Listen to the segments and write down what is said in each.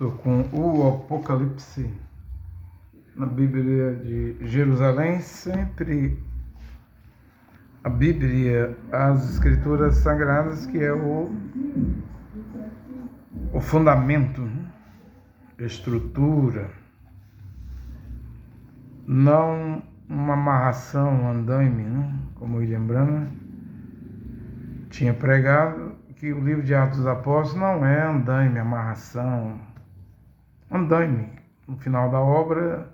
Estou com o Apocalipse na Bíblia de Jerusalém, sempre a Bíblia, as Escrituras Sagradas, que é o fundamento, estrutura, não uma amarração, um andaime, como William Branham tinha pregado, que o livro de Atos dos Apóstolos não é andaime, amarração, andaime. No final da obra,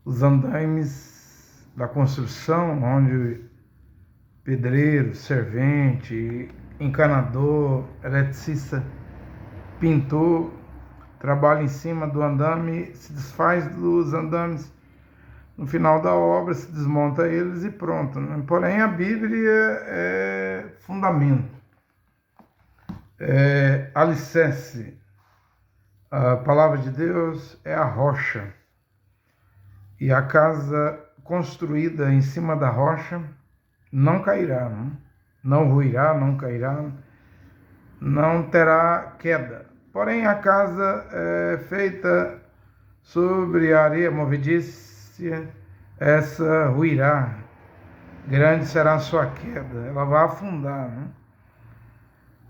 os andaimes da construção, onde pedreiro, servente, encanador, eletricista, pintor, trabalha em cima do andame, se desfaz dos andames. No final da obra, se desmonta eles e pronto. Porém, a Bíblia é fundamento, é alicerce. A palavra de Deus é a rocha. E a casa construída em cima da rocha não cairá, não ruirá, não cairá, não terá queda. Porém, a casa é feita sobre a areia movediça, essa ruirá, grande será a sua queda, ela vai afundar.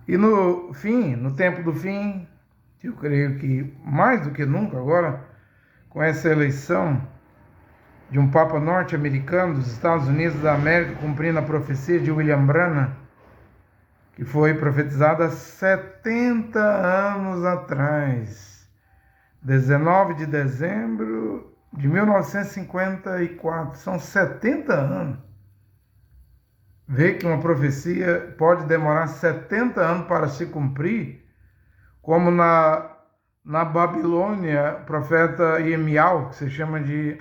E no fim, no tempo do fim, eu creio que mais do que nunca agora, com essa eleição de um Papa norte-americano dos Estados Unidos da América, cumprindo a profecia de William Branham, que foi profetizada há 70 anos atrás, 19 de dezembro de 1954, são 70 anos. Vê que uma profecia pode demorar 70 anos para se cumprir, como na Babilônia, o profeta Irmial, que se chama de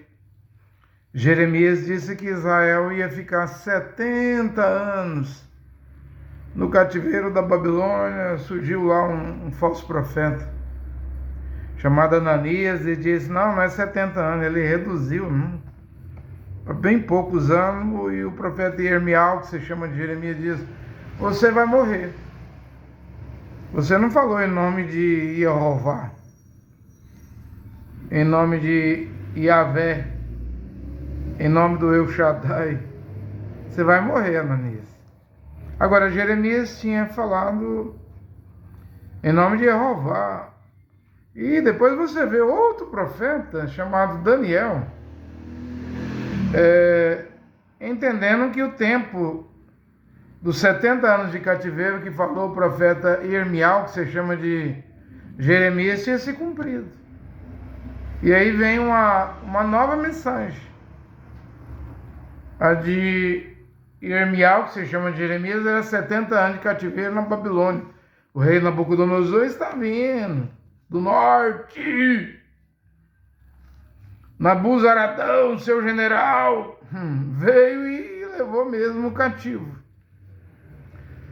Jeremias, disse que Israel ia ficar 70 anos no cativeiro da Babilônia. Surgiu lá um falso profeta chamado Ananias e disse, não é 70 anos, ele reduziu, bem poucos anos, e o profeta Irmial, que se chama de Jeremias, diz, você vai morrer. Você não falou em nome de Jeová, em nome de Yahvé, em nome do El Shaddai. Você vai morrer, Ananias. Agora, Jeremias tinha falado em nome de Jeová. E depois você vê outro profeta chamado Daniel, entendendo que o tempo dos 70 anos de cativeiro que falou o profeta Irmial, que se chama de Jeremias, tinha se cumprido. E aí vem uma nova mensagem. A de Irmial, que se chama de Jeremias, era 70 anos de cativeiro na Babilônia. O rei Nabucodonosor está vindo do norte. Nabuzaradão, seu general, veio e levou mesmo o cativo.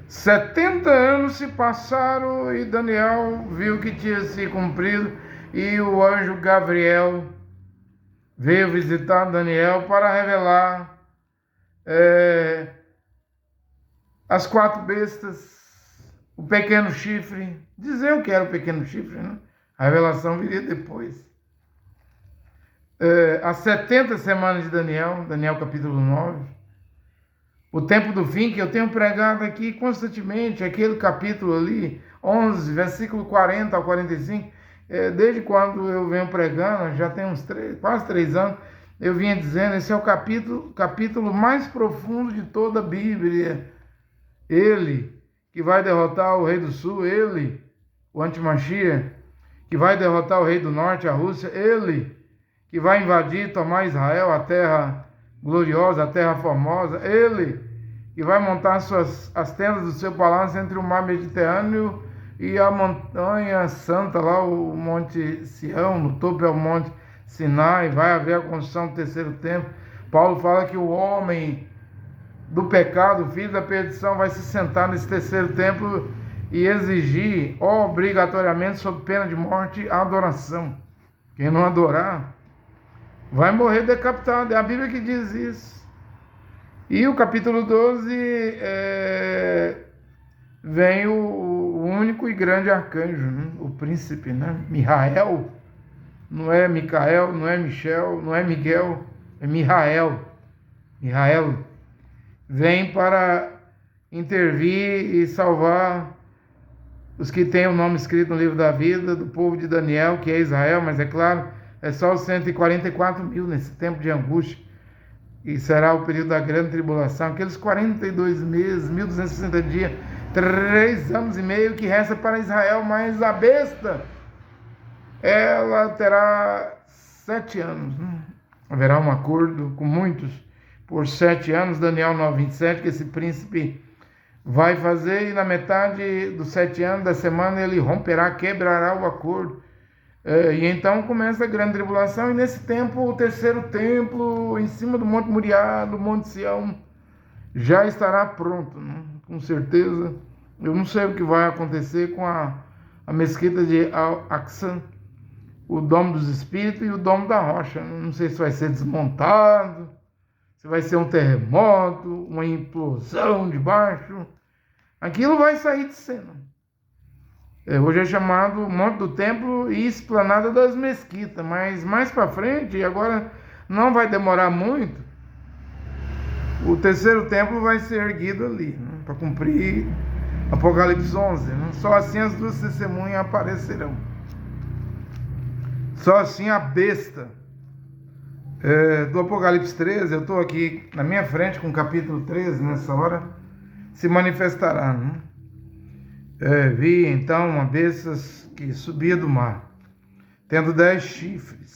70 anos se passaram e Daniel viu que tinha se cumprido, e o anjo Gabriel veio visitar Daniel para revelar as 4 bestas, o pequeno chifre, dizer o que era o pequeno chifre, A revelação viria depois. As 70 semanas de Daniel capítulo 9, o tempo do fim, que eu tenho pregado aqui constantemente, aquele capítulo ali, 11, versículo 40 ao 45, desde quando eu venho pregando, já tem quase 3 anos, eu vinha dizendo, esse é o capítulo mais profundo de toda a Bíblia. Ele que vai derrotar o rei do sul, ele, o Antimachia, que vai derrotar o rei do norte, a Rússia, ele que vai invadir, tomar Israel, a terra gloriosa, a terra formosa, ele que vai montar as tendas do seu palácio entre o mar Mediterrâneo e a montanha santa, lá o Monte Sião, no topo é o Monte Sinai, vai haver a construção do terceiro templo. Paulo fala que o homem do pecado, o filho da perdição, vai se sentar nesse terceiro templo e exigir obrigatoriamente, sob pena de morte, a adoração. Quem não adorar vai morrer decapitado. É a Bíblia que diz isso. E o capítulo 12 vem o único e grande arcanjo, né? O príncipe, né? Mihael, não é Micael, não é Michel, não é Miguel, é Mihael. Mihael vem para intervir e salvar os que têm o nome escrito no livro da vida do povo de Daniel, que é Israel, mas é claro, é só os 144 mil nesse tempo de angústia, e será o período da grande tribulação, aqueles 42 meses, 1260 dias, 3 anos e meio que resta para Israel, mas a besta, ela terá 7 anos, né? Haverá um acordo com muitos por 7 anos, Daniel 9:27, que esse príncipe vai fazer, e na metade dos 7 anos da semana ele romperá, quebrará o acordo. E então começa a grande tribulação, e nesse tempo o terceiro templo, em cima do Monte Moriá, do Monte Sião, já estará pronto, né? Com certeza. Eu não sei o que vai acontecer com a mesquita de Al-Aqsa, o Domo dos Espíritos e o Domo da Rocha. Não sei se vai ser desmontado, se vai ser um terremoto, uma implosão de baixo. Aquilo vai sair de cena. Hoje é chamado Monte do Templo e Esplanada das Mesquitas, mas mais para frente, agora não vai demorar muito, o terceiro templo vai ser erguido ali, né, para cumprir Apocalipse 11. Né? Só assim as duas testemunhas aparecerão. Só assim a besta do Apocalipse 13, eu estou aqui na minha frente com o capítulo 13 nessa hora, se manifestará, né? Vi então uma besta que subia do mar, tendo 10 chifres.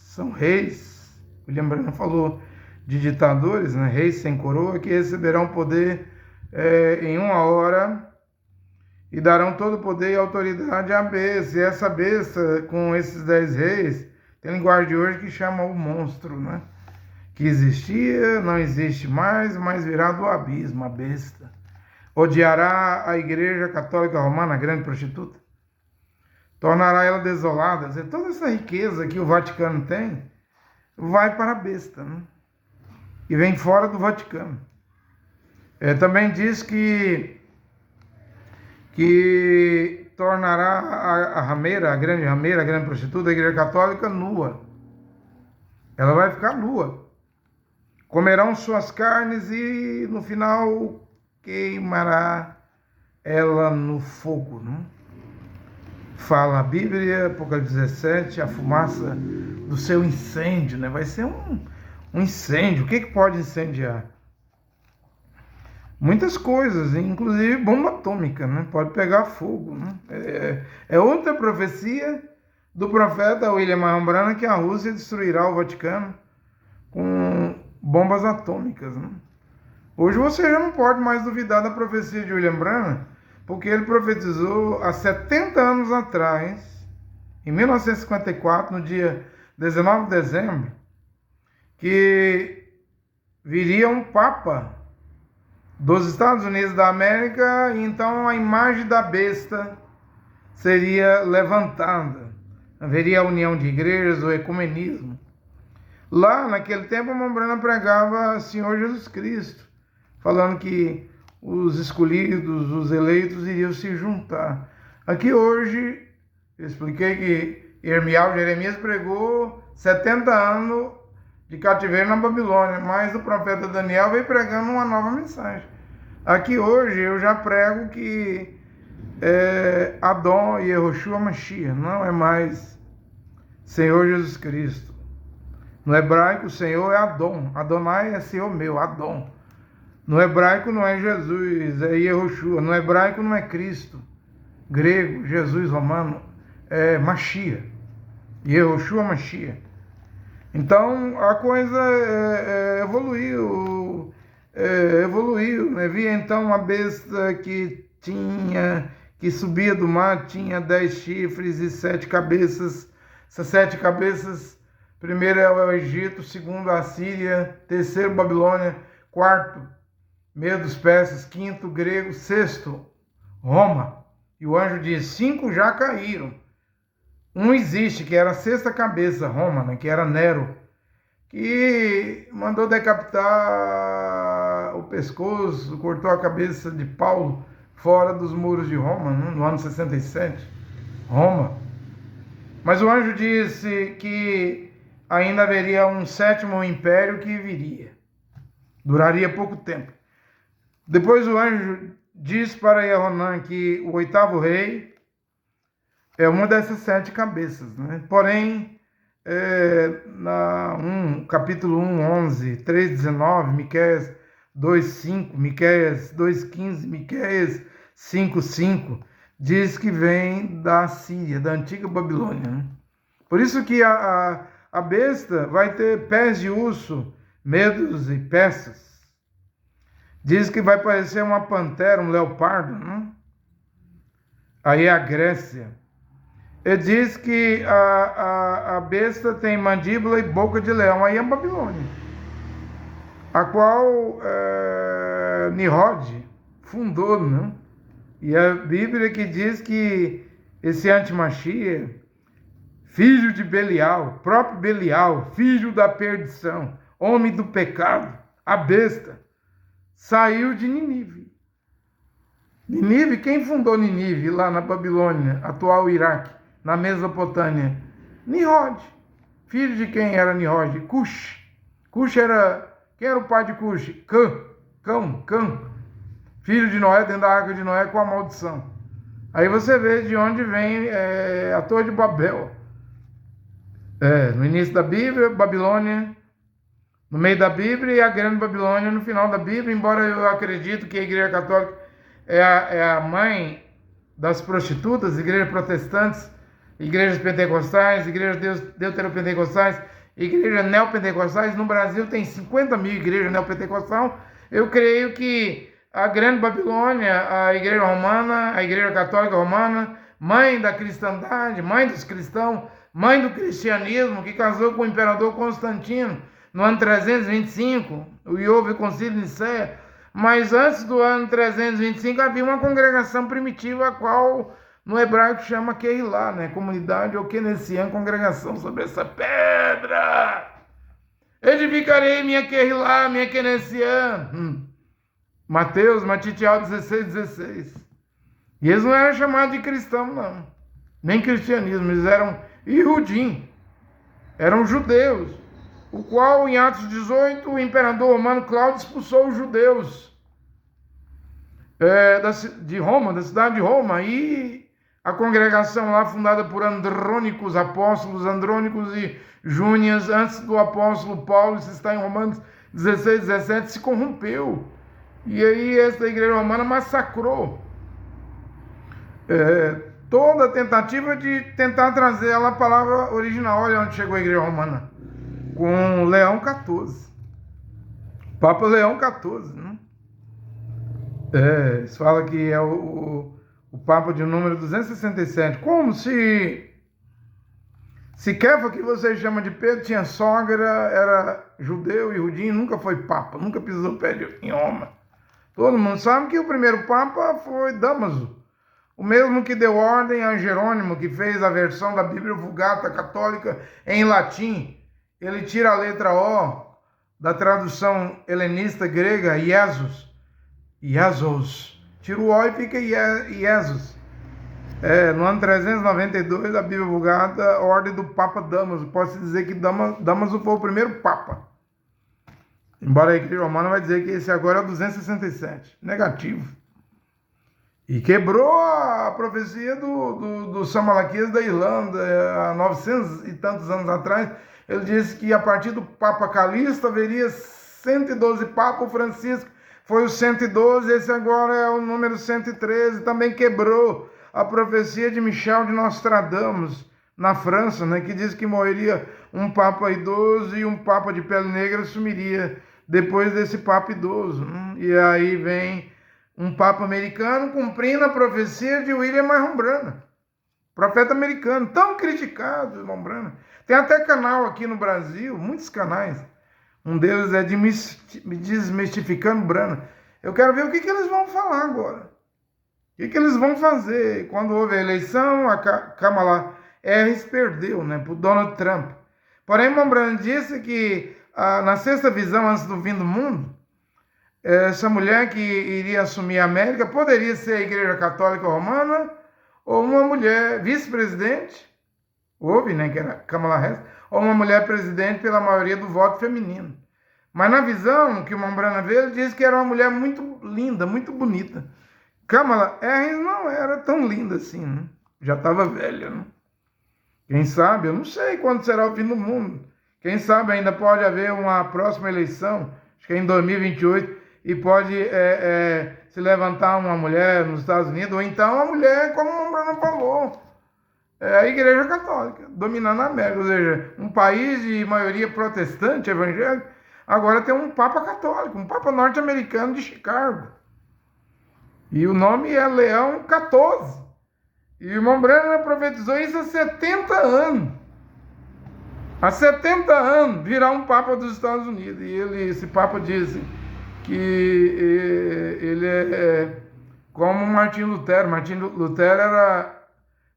São reis, William Branham falou de ditadores, né? Reis sem coroa, que receberão poder em 1 hora e darão todo o poder e autoridade à besta. E essa besta, com esses 10 reis, tem linguagem de hoje que chama o monstro, né? Que existia, não existe mais, mas virá do abismo, a besta. Odiará a Igreja Católica Romana, a grande prostituta, tornará ela desolada. Quer dizer, toda essa riqueza que o Vaticano tem vai para a besta, né? E vem fora do Vaticano. Também diz que tornará a rameira, a grande prostituta, a Igreja Católica, nua. Ela vai ficar nua. Comerão suas carnes e no final queimará ela no fogo, né? Fala a Bíblia, Apocalipse 17, a fumaça do seu incêndio, né? Vai ser um incêndio. O que pode incendiar? Muitas coisas, inclusive bomba atômica, né? Pode pegar fogo, né? É outra profecia do profeta William Marion Branham, que a Rússia destruirá o Vaticano com bombas atômicas, né? Hoje você já não pode mais duvidar da profecia de William Branham, porque ele profetizou há 70 anos atrás, em 1954, no dia 19 de dezembro, que viria um Papa dos Estados Unidos da América, e então a imagem da besta seria levantada. Haveria a união de igrejas, o ecumenismo. Lá, naquele tempo, a Mombrana pregava Senhor Jesus Cristo, falando que os escolhidos, os eleitos, iriam se juntar. Aqui hoje, eu expliquei que Jeremias pregou 70 anos de cativeiro na Babilônia, mas o profeta Daniel veio pregando uma nova mensagem. Aqui hoje eu já prego que Adon e Yehoshua Mashiach não é mais Senhor Jesus Cristo. No hebraico, o Senhor é Adon. Adonai é Senhor meu, Adon. No hebraico não é Jesus, é Yehoshua. No hebraico não é Cristo. Grego, Jesus, romano, é Mashiach. Yehoshua Mashiach. Então a coisa evoluiu, né? Vi então uma besta que subia do mar, tinha 10 chifres e 7 cabeças. Essas 7 cabeças, primeiro é o Egito, segundo a Síria, terceiro Babilônia, quarto Medos Persas, quinto grego, sexto Roma. E o anjo diz: 5 já caíram. Um existe, que era a 6ª cabeça, Roma, né, que era Nero, que mandou decapitar o pescoço, cortou a cabeça de Paulo, fora dos muros de Roma, no ano 67, Roma. Mas o anjo disse que ainda haveria um sétimo império que viria. Duraria pouco tempo. Depois o anjo diz para Yehonan que o oitavo rei é uma dessas 7 cabeças, né? Porém, capítulo 1, 11, 3, 19, Miqueias 2, 5, Miqueias 2, 15, Miqueias 5, 5, diz que vem da Síria, da antiga Babilônia, né? Por isso que a besta vai ter pés de urso, medos e peças. Diz que vai parecer uma pantera, um leopardo, né? Aí é a Grécia. Ele diz que a besta tem mandíbula e boca de leão. Aí é a Babilônia, a qual Nimrod fundou, né? E a Bíblia que diz que esse antimachia, filho de Belial, próprio Belial, filho da perdição, homem do pecado, a besta, saiu de Nínive. Nínive, quem fundou Nínive lá na Babilônia, atual Iraque, na Mesopotâmia? Nimrod. Filho de quem era Nimrod? Cush. Cush era... Quem era o pai de Cush? Cão. Filho de Noé, dentro da arca de Noé, com a maldição. Aí você vê de onde vem a Torre de Babel. No início da Bíblia, Babilônia, no meio da Bíblia, e a grande Babilônia no final da Bíblia, embora eu acredito que a Igreja Católica é a mãe das prostitutas, igrejas protestantes, igrejas pentecostais, igrejas deuteropentecostais, igrejas neopentecostais. No Brasil tem 50 mil igrejas neopentecostais. Eu creio que a grande Babilônia, a igreja romana, a igreja católica romana, mãe da cristandade, mãe dos cristãos, mãe do cristianismo, que casou com o imperador Constantino no ano 325, e houve o concílio de Nicéia. Mas antes do ano 325 havia uma congregação primitiva, a qual no hebraico chama Kehilá, né? Comunidade ou Kenessian, congregação sobre essa pedra. Edificarei minha Kehilá, minha Kenessian. Mateus, Matitial 16. E eles não eram chamados de cristãos, não. Nem cristianismo, eles eram Ihudim. Eram judeus. O qual, em Atos 18, o imperador romano Cláudio expulsou os judeus de Roma, da cidade de Roma, e a congregação lá, fundada por Andrônicos, apóstolos Andrônicos e Júnias, antes do apóstolo Paulo, isso está em Romanos 16, 17, se corrompeu. E aí essa igreja romana massacrou toda a tentativa de tentar trazer ela a palavra original. Olha onde chegou a igreja romana. Com Leão XIV, Papa Leão XIV, né? Eles falam que é o Papa de número 267. Como se Kefa, que vocês chamam de Pedro, tinha sogra, era judeu e Ihudim, nunca foi Papa, nunca pisou pé em Roma. Todo mundo sabe que o primeiro Papa foi Damaso, o mesmo que deu ordem a Jerônimo, que fez a versão da Bíblia Vulgata católica em latim. Ele tira a letra O da tradução helenista grega, Iesos. Tira o O e fica Iesos. No ano 392, a Bíblia Vulgata, a ordem do Papa Damaso. Pode-se dizer que Damaso foi o primeiro Papa. Embora a Igreja Romana vai dizer que esse agora é o 267. Negativo. E quebrou a profecia do São Malaquias da Irlanda, há 900 e tantos anos atrás. Ele disse que a partir do Papa Calixto haveria 112 Papa. O Francisco foi o 112, esse agora é o número 113. Também quebrou a profecia de Michel de Nostradamus, na França, né, que diz que morreria um Papa idoso e um Papa de pele negra sumiria depois desse Papa idoso. E aí vem um Papa americano cumprindo a profecia de William Marron Branham, profeta americano, tão criticado, Marron Branham. Tem até canal aqui no Brasil, muitos canais. Um deles é de Desmistificando Branham. Eu quero ver o que eles vão falar agora. O que eles vão fazer? Quando houve a eleição, a Kamala Harris perdeu, né, para o Donald Trump. Porém, Marron Branham disse que na sexta visão, antes do fim do mundo, essa mulher que iria assumir a América poderia ser a Igreja Católica Romana ou uma mulher vice-presidente, houve, né, que era Kamala Harris, ou uma mulher presidente pela maioria do voto feminino. Mas na visão que o Mombrana vê, ele diz que era uma mulher muito linda, muito bonita. Kamala Harris não era tão linda assim, né? Já estava velha, né? Quem sabe, eu não sei quando será o fim do mundo. Quem sabe ainda pode haver uma próxima eleição, acho que é em 2028, e pode se levantar uma mulher nos Estados Unidos, ou então uma mulher, como o Mombrana falou, a Igreja Católica, dominando a América, ou seja, um país de maioria protestante, evangélico, agora tem um Papa católico, um Papa norte-americano de Chicago. E o nome é Leão XIV. E o Mombrana profetizou isso há 70 anos. Há 70 anos virá um Papa dos Estados Unidos. E esse Papa disse que ele é como Martim Lutero. Martim Lutero era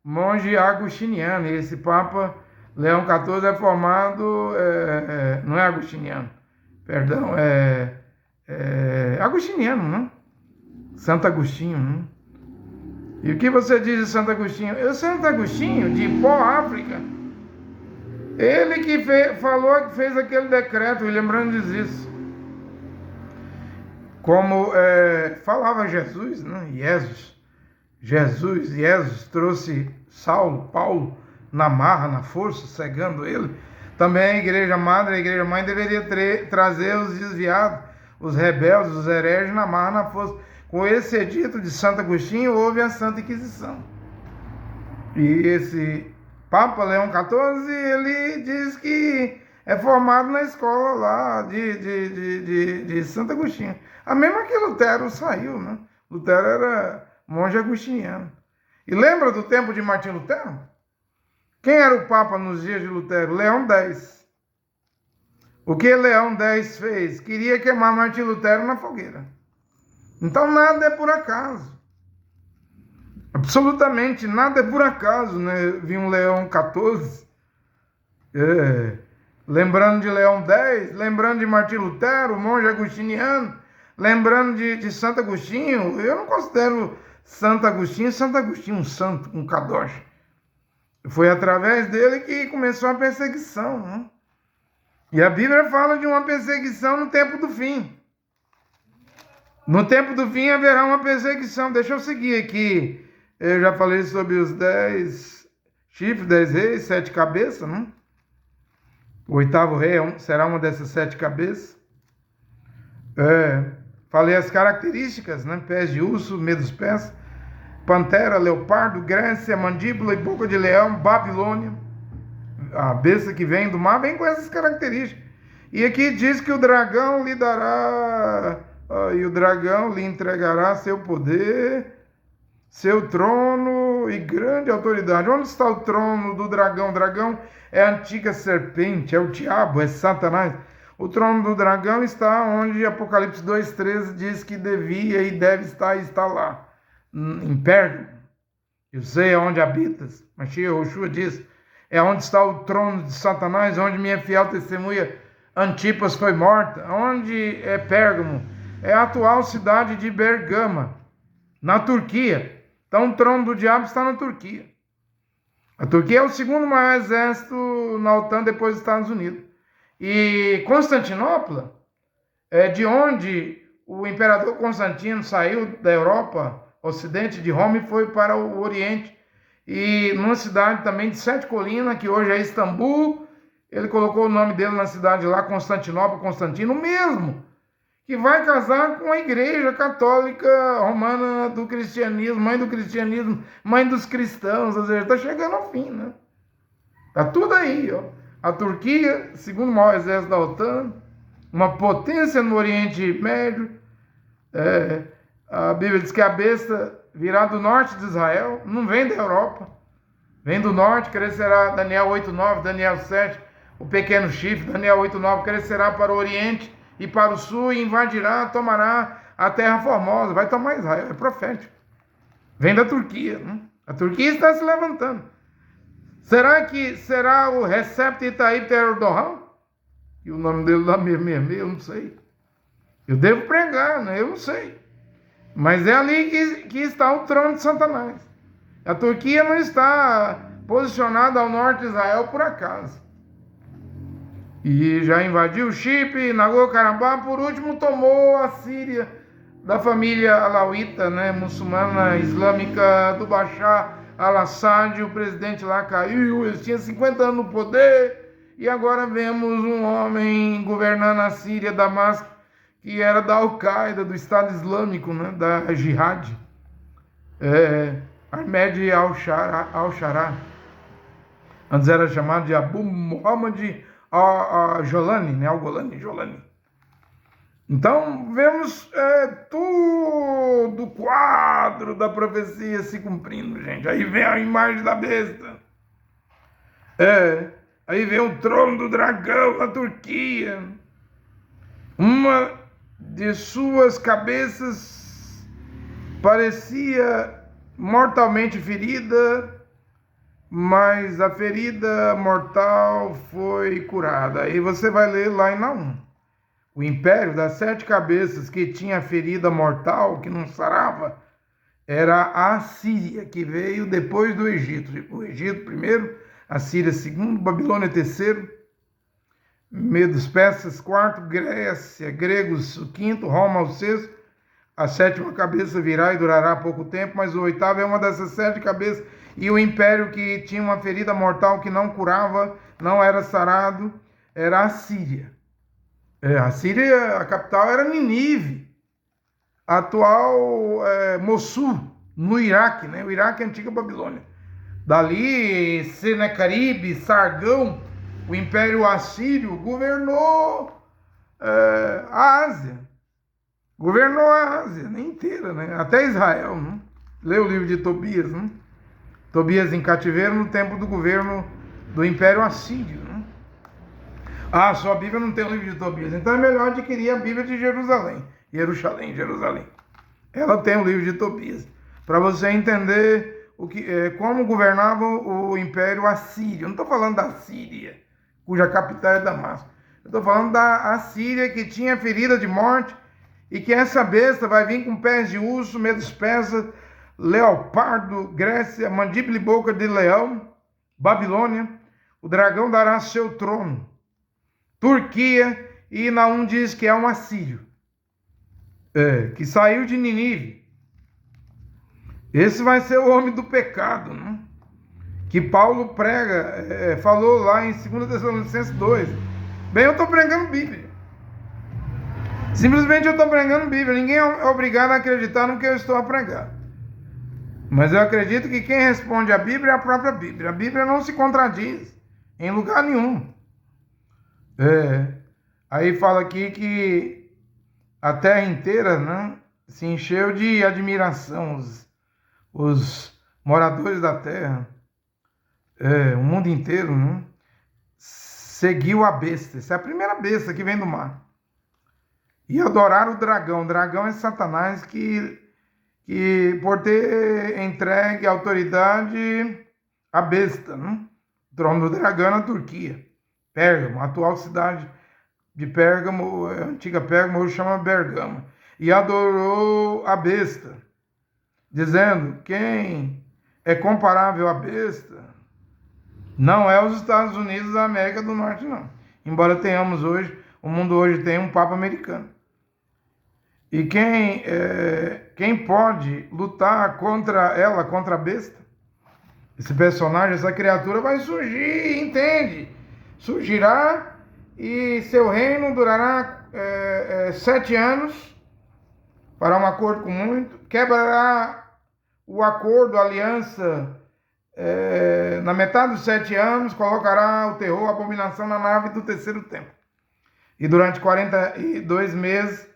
monge agostiniano. E esse Papa Leão XIV é formado, não é agostiniano, perdão, agostiniano, né? Santo Agostinho, né? E o que você diz de Santo Agostinho? Santo Agostinho, de Hipó, África, ele que falou, que fez aquele decreto, William Branham diz isso. Como falava Jesus, né? Jesus trouxe Paulo, na marra, na força, cegando ele. Também a igreja madre, a igreja mãe deveria trazer os desviados, os rebeldes, os hereges na marra, na força. Com esse edito de Santo Agostinho, houve a Santa Inquisição. E esse Papa Leão XIV, ele diz que é formado na escola lá de Santo Agostinho. A mesma que Lutero saiu, né? Lutero era monge agostiniano. E lembra do tempo de Martim Lutero? Quem era o Papa nos dias de Lutero? Leão X. O que Leão X fez? Queria queimar Martim Lutero na fogueira. Então nada é por acaso. Absolutamente nada é por acaso, né? Vi um Leão XIV, lembrando de Leão X, lembrando de Martim Lutero, monge agostiniano, lembrando de Santo Agostinho. Eu não considero Santo Agostinho um santo, um kadosh. Foi através dele que começou a perseguição, né? E a Bíblia fala de uma perseguição no tempo do fim. No tempo do fim haverá uma perseguição. Deixa eu seguir aqui. Eu já falei sobre os 10 chifres, 10 reis, 7 cabeças, né? O 8º rei será uma dessas 7 cabeças. Falei as características, né? Pés de urso, meio dos pés, pantera, leopardo, Grécia, mandíbula e boca de leão, Babilônia. A besta que vem do mar vem com essas características. E aqui diz que o dragão lhe dará... e o dragão lhe entregará seu poder, seu trono e grande autoridade. Onde está o trono do dragão? O dragão é a antiga serpente, é o diabo, é Satanás. O trono do dragão está onde Apocalipse 2,13 diz que devia e deve estar e está lá, em Pérgamo. Eu sei aonde habitas. Mashiach Yoshua diz, é onde está o trono de Satanás, onde minha fiel testemunha Antipas foi morta. Onde é Pérgamo? É a atual cidade de Bergama, na Turquia. Então o trono do diabo está na Turquia. A Turquia é o segundo maior exército na OTAN depois dos Estados Unidos. E Constantinopla é de onde o imperador Constantino saiu da Europa, ocidente de Roma, e foi para o Oriente. E numa cidade também de 7 colinas, que hoje é Istambul, ele colocou o nome dele na cidade lá, Constantinopla, Constantino, mesmo, que vai casar com a Igreja Católica Romana do Cristianismo, mãe dos cristãos, ou seja, está chegando ao fim, né? Está tudo aí, ó. A Turquia, segundo maior exército da OTAN, uma potência no Oriente Médio. A Bíblia diz que a besta virá do norte de Israel, não vem da Europa, vem do norte, crescerá, Daniel 8:9, Daniel 7, o pequeno chifre, Daniel 8:9, crescerá para o Oriente e para o sul, e invadirá, tomará a terra formosa, vai tomar Israel, é profético. Vem da Turquia, né? A Turquia está se levantando. Será que será o Recep Tayyip Erdogan? E o nome dele lá mesmo, eu não sei. Eu devo pregar, né? Eu não sei. Mas é ali que está o trono de Satanás. A Turquia não está posicionada ao norte de Israel por acaso. E já invadiu Chipre, Nagorno-Karabakh, por último tomou a Síria da família alauíta, né, muçulmana islâmica do Bashar al-Assad. O presidente lá caiu, ele tinha 50 anos no poder, e agora vemos um homem governando a Síria, Damasco, que era da Al-Qaeda, do Estado Islâmico, né, da Jihad, Ahmed al-Sharaa. Antes era chamado de Abu Muhammad al-Jolani, né, Jolani. Então, vemos todo o quadro da profecia se cumprindo, gente. Aí vem a imagem da besta. Aí vem o trono do dragão na Turquia. Uma de suas cabeças parecia mortalmente ferida, mas a ferida mortal foi curada. Aí você vai ler lá em Naum. O império das 7 cabeças que tinha ferida mortal, que não sarava, era a Síria, que veio depois do Egito. O Egito primeiro, a Síria segundo, Babilônia terceiro, Medos persas quarto, Grécia, gregos o quinto, Roma o sexto. A 7ª cabeça virá e durará pouco tempo, mas o 8º é uma dessas 7 cabeças. E o império que tinha uma ferida mortal que não curava, não era sarado, era a Síria. A Síria, a capital era Nínive, a atual Mossul, no Iraque, né? O Iraque é a antiga Babilônia. Dali, Senecarib, Sargão, o Império Assírio governou a Ásia. Governou a Ásia inteira, né? Até Israel, né? Lê o livro de Tobias, né? Tobias em cativeiro no tempo do governo do Império Assírio, né? Ah, só a Bíblia não tem o livro de Tobias. Então é melhor adquirir a Bíblia de Jerusalém. Jerusalém. Ela tem o livro de Tobias. Para você entender como governava o Império Assírio. Eu não estou falando da Síria, cuja capital é Damasco. Eu estou falando da Assíria, que tinha ferida de morte, e que essa besta vai vir com pés de urso, medos persas, leopardo, Grécia, mandíbula e boca de leão, Babilônia. O dragão dará seu trono. Turquia, e Naum diz que é um assírio, que saiu de Nínive. Esse vai ser o homem do pecado, né? Que Paulo prega, falou lá em 2 Tessalonicenses 2. Bem, eu estou pregando Bíblia. Simplesmente eu estou pregando Bíblia. Ninguém é obrigado a acreditar no que eu estou a pregar. Mas eu acredito que quem responde à Bíblia é a própria Bíblia. A Bíblia não se contradiz em lugar nenhum. Aí fala aqui que a terra inteira, né, se encheu de admiração, os moradores da terra, o mundo inteiro, né, seguiu a besta. Essa é a primeira besta que vem do mar. E adoraram o dragão. O dragão é Satanás que por ter entregue a autoridade à besta, né? O trono do dragão na Turquia. Pérgamo, a atual cidade de Pérgamo, a antiga Pérgamo, hoje chama Bergamo. E adorou a besta, dizendo: quem é comparável à besta não é os Estados Unidos da América do Norte, não. Embora tenhamos hoje, o mundo hoje tem um Papa americano. E quem pode lutar contra ela, contra a besta? Esse personagem, essa criatura vai surgir, entende? Surgirá e seu reino durará 7 anos, fará um acordo com muito, quebrará o acordo, a aliança, na metade dos 7 anos, colocará o terror, a abominação na nave do terceiro templo. E durante 42 meses,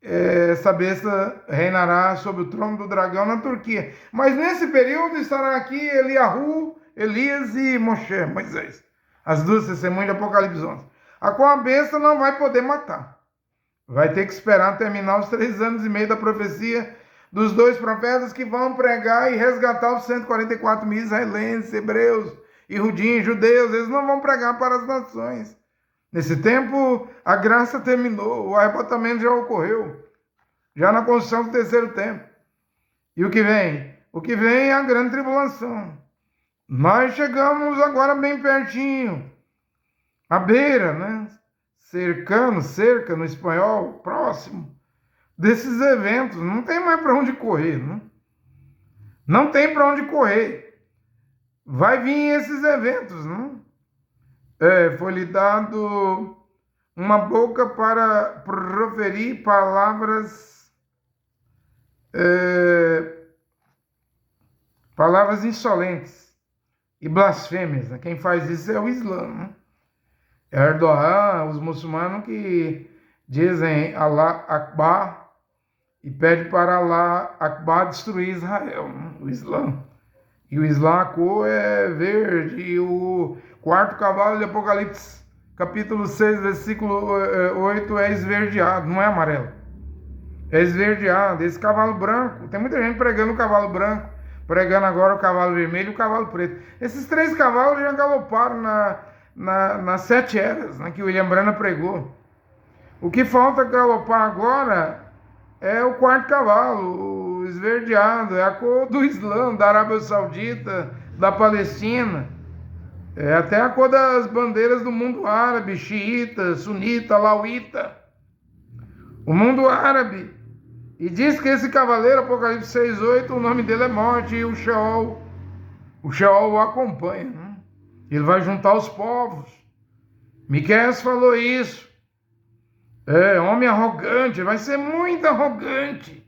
essa besta reinará sobre o trono do dragão na Turquia. Mas nesse período estará aqui Eliahu, Elias e Moisés, as 2 testemunhas de Apocalipse 11, a qual a besta não vai poder matar. Vai ter que esperar terminar os 3 anos e meio da profecia dos 2 profetas que vão pregar e resgatar os 144 mil israelenses, hebreus, judeus. Eles não vão pregar para as nações. Nesse tempo, a graça terminou, o arrebatamento já ocorreu, já na construção do terceiro templo. E o que vem? O que vem é a grande tribulação. Nós chegamos agora bem pertinho, à beira, né? Cercando, cerca no espanhol, próximo desses eventos. Não tem mais para onde correr, né? Não tem para onde correr. Vai vir esses eventos, né? Foi-lhe dado uma boca para proferir palavras, palavras insolentes e blasfêmias, né? Quem faz isso é o Islã, né? É Erdogan, os muçulmanos que dizem Allah Akbar e pede para Allah Akbar destruir Israel, né? O Islã. E o Islã, a cor é verde, e o quarto cavalo de Apocalipse, capítulo 6, versículo 8, é esverdeado, não é amarelo. É esverdeado, esse cavalo branco. Tem muita gente pregando o cavalo branco, pregando agora o cavalo vermelho e o cavalo preto. Esses três cavalos já galoparam nas 7 eras, né, que William Branham pregou. O que falta galopar agora é o quarto cavalo, o esverdeado, é a cor do Islã, da Arábia Saudita, da Palestina. É até a cor das bandeiras do mundo árabe, xiita, sunita, alauíta. O mundo árabe. E diz que esse cavaleiro, Apocalipse 6:8, o nome dele é morte e o Sheol o acompanha, né? Ele vai juntar os povos. Miqueias falou isso. Homem arrogante, vai ser muito arrogante.